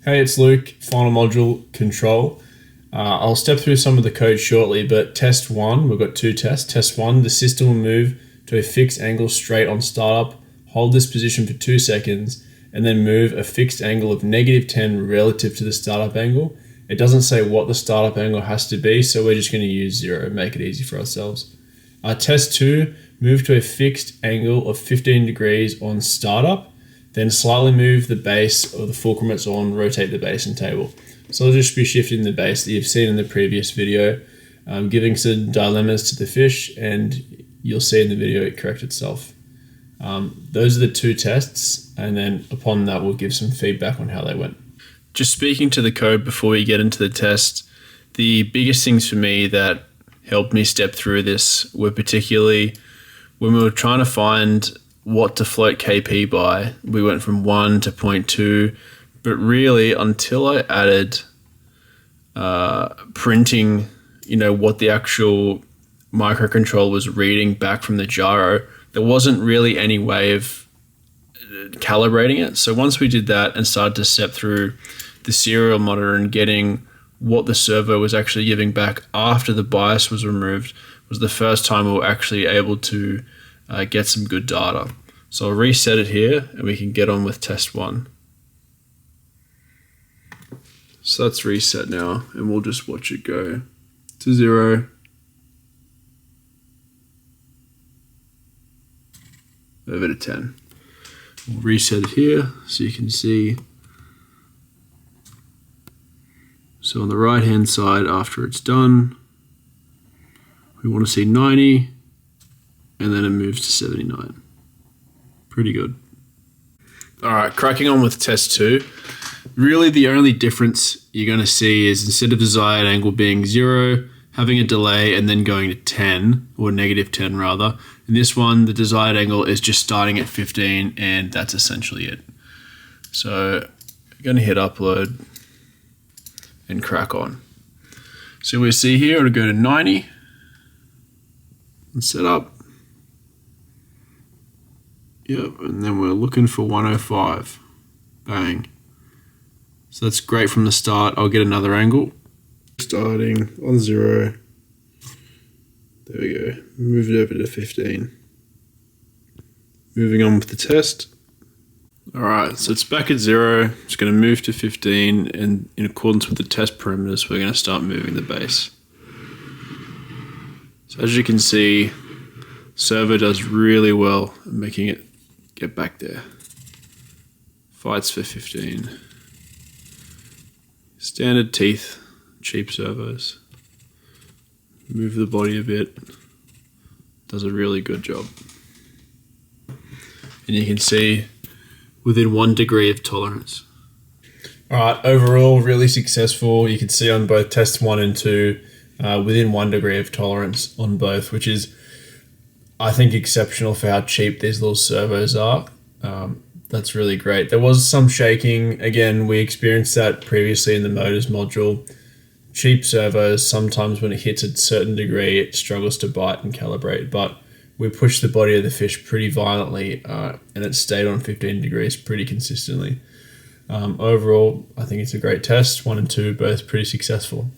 Hey, it's Luke, final module, control. I'll step through some of the code shortly, but test one, we've got two tests. Test one, the system will move to a fixed angle straight on startup, hold this position for 2 seconds, and then move a fixed angle of -10 relative to the startup angle. It doesn't say what the startup angle has to be, so we're just going to use 0, make it easy for ourselves. Test two, move to a fixed angle of 15 degrees on startup, then slightly move the base or the fulcrum it's on, rotate the base and table. So I'll just be shifting the base that you've seen in the previous video, giving some dilemmas to the fish, and you'll see in the video it corrects itself. Those are the two tests, and then upon that we'll give some feedback on how they went. Just speaking to the code before we get into the test, the biggest things for me that helped me step through this were particularly when we were trying to find what to float KP by. We went from 1 to 0.2, but really until I added printing, what the actual microcontroller was reading back from the gyro, there wasn't really any way of calibrating it. So once we did that and started to step through the serial monitor and getting what the servo was actually giving back after the bias was removed, was the first time we were actually able to get some good data. So I'll reset it here and we can get on with test one. So that's reset now, and we'll just watch it go to 0. Over to 10. We'll reset it here so you can see. So on the right hand side, after it's done, we want to see 90, and then it moves to 79. Pretty good. All right, cracking on with test two. Really the only difference you're going to see is instead of desired angle being 0, having a delay and then going to 10, or -10 rather. In this one, the desired angle is just starting at 15, and that's essentially it. So I'm going to hit upload and crack on. So we see here, it'll go to 90 and set up. Yep, and then we're looking for 105. Bang. So that's great from the start. I'll get another angle. Starting on 0. There we go. Move it over to 15. Moving on with the test. Alright, so it's back at 0. It's going to move to 15, and in accordance with the test parameters, we're going to start moving the base. So as you can see, servo does really well at making it get back there. Fights for 15. Standard teeth, cheap servos. Move the body a bit. Does a really good job. And you can see within 1 degree of tolerance. Alright, overall really successful. You can see on both tests 1 and 2, within 1 degree of tolerance on both, which is, I think, exceptional for how cheap these little servos are. That's really great. There was some shaking. Again, we experienced that previously in the motors module. Cheap servos, sometimes when it hits a certain degree, it struggles to bite and calibrate, but we pushed the body of the fish pretty violently, and it stayed on 15 degrees pretty consistently. Overall, I think it's a great test. 1 and 2, both pretty successful.